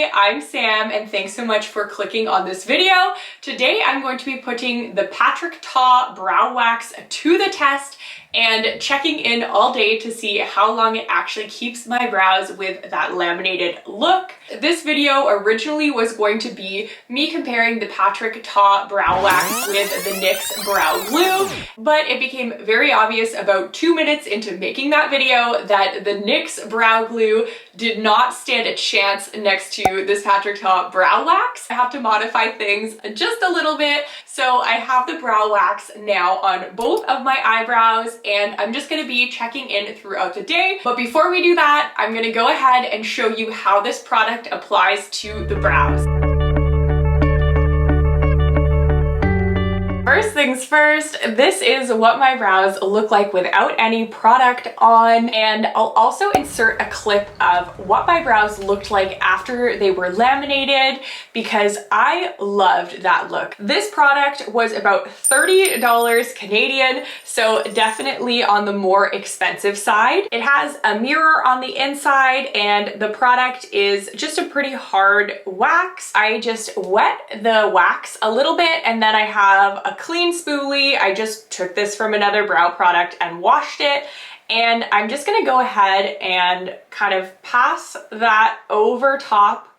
Hi, I'm Sam and thanks so much for clicking on this video. Today I'm going to be putting the Patrick Ta Brow Wax to the test and checking in all day to see how long it actually keeps my brows with that laminated look. This video originally was going to be me comparing the Patrick Ta Brow Wax with the NYX Brow Glue, but it became very obvious about 2 minutes into making that video that the NYX Brow Glue did not stand a chance next to this Patrick Ta Brow Wax. I have to modify things just a little bit, so I have the brow wax now on both of my eyebrows and I'm just gonna be checking in throughout the day. But before we do that, I'm gonna go ahead and show you how this product applies to the brows. First things first, this is what my brows look like without any product on, and I'll also insert a clip of what my brows looked like after they were laminated because I loved that look. This product was about $30 Canadian, so definitely on the more expensive side. It has a mirror on the inside and the product is just a pretty hard wax. I just wet the wax a little bit and then I have a clean spoolie. I just took this from another brow product and washed it. And I'm just gonna go ahead and kind of pass that over top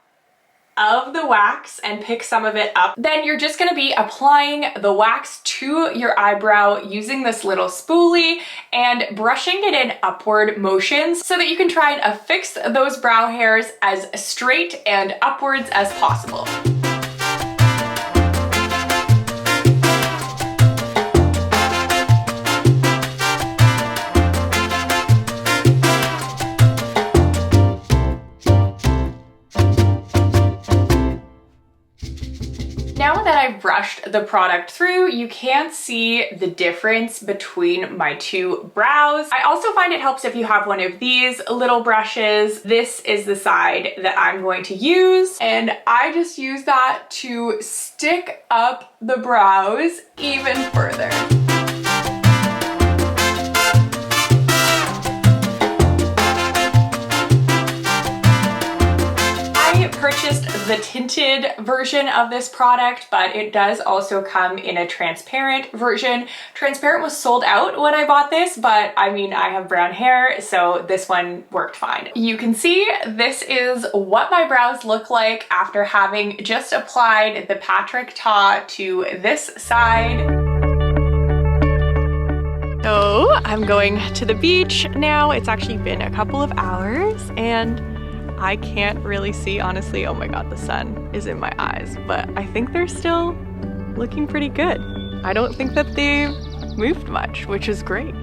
of the wax and pick some of it up. Then you're just gonna be applying the wax to your eyebrow using this little spoolie and brushing it in upward motions so that you can try and affix those brow hairs as straight and upwards as possible. Now that I've brushed the product through, you can see the difference between my two brows. I also find it helps if you have one of these little brushes. This is the side that I'm going to use, and I just use that to stick up the brows even further. Purchased the tinted version of this product, but it does also come in a transparent version. Transparent was sold out when I bought this, but I mean, I have brown hair, so this one worked fine. You can see this is what my brows look like after having just applied the Patrick Ta to this side. So I'm going to the beach now. It's actually been a couple of hours and I can't really see, honestly. Oh my god, the sun is in my eyes, but I think they're still looking pretty good. I don't think that they've moved much, which is great.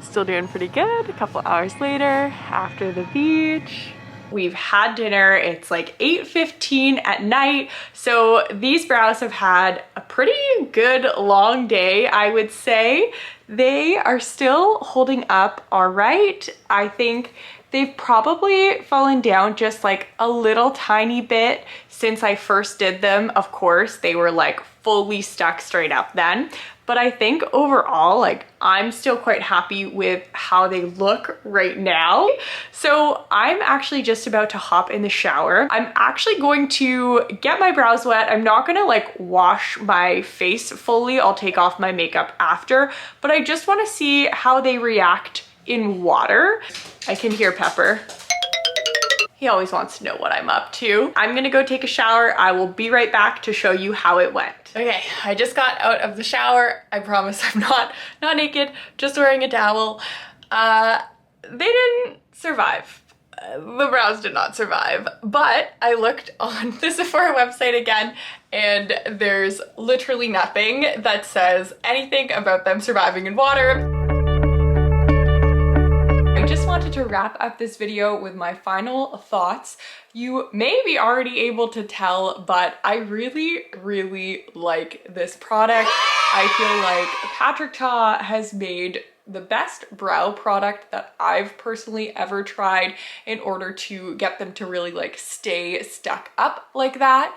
Still doing pretty good. A couple hours later, after the beach. We've had dinner. It's like 8:15 at night. So these brows have had a pretty good long day, I would say. They are still holding up all right. I think they've probably fallen down just like a little tiny bit since I first did them. Of course, they were like fully stuck straight up then. But I think overall, like, I'm still quite happy with how they look right now. So I'm actually just about to hop in the shower. I'm actually going to get my brows wet. I'm not gonna like wash my face fully. I'll take off my makeup after, but I just wanna see how they react in water. I can hear Pepper. He always wants to know what I'm up to. I'm gonna go take a shower. I will be right back to show you how it went. Okay, I just got out of the shower. I promise I'm not naked, just wearing a towel. They didn't survive. The brows did not survive, but I looked on the Sephora website again and there's literally nothing that says anything about them surviving in water. I just wanted to wrap up this video with my final thoughts. You may be already able to tell, but I really, really like this product. I feel like Patrick Ta has made the best brow product that I've personally ever tried in order to get them to really like stay stuck up like that.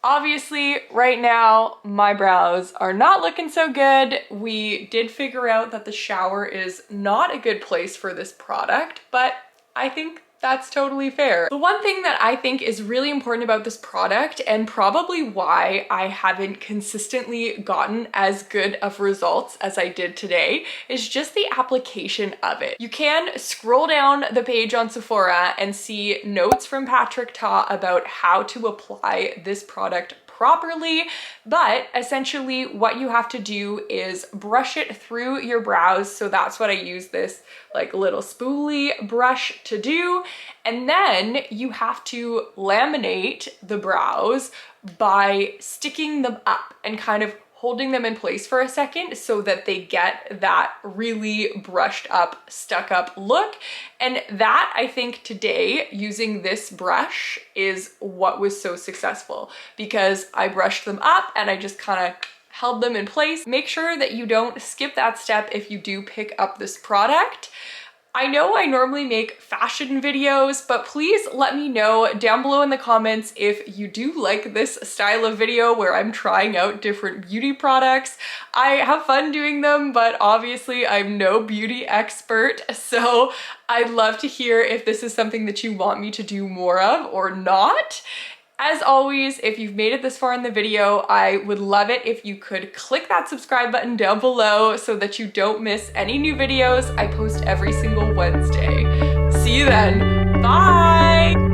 Obviously, right now, my brows are not looking so good. We did figure out that the shower is not a good place for this product, but I think that's totally fair. The one thing that I think is really important about this product, and probably why I haven't consistently gotten as good of results as I did today, is just the application of it. You can scroll down the page on Sephora and see notes from Patrick Ta about how to apply this product properly, but essentially what you have to do is brush it through your brows. So that's what I use this like little spoolie brush to do. And then you have to laminate the brows by sticking them up and kind of holding them in place for a second so that they get that really brushed up, stuck up look. And that, I think today, using this brush is what was so successful, because I brushed them up and I just kind of held them in place. Make sure that you don't skip that step if you do pick up this product. I know I normally make fashion videos, but please let me know down below in the comments if you do like this style of video where I'm trying out different beauty products. I have fun doing them, but obviously I'm no beauty expert, so I'd love to hear if this is something that you want me to do more of or not. As always, if you've made it this far in the video, I would love it if you could click that subscribe button down below so that you don't miss any new videos. I post every single Wednesday. See you then. Bye!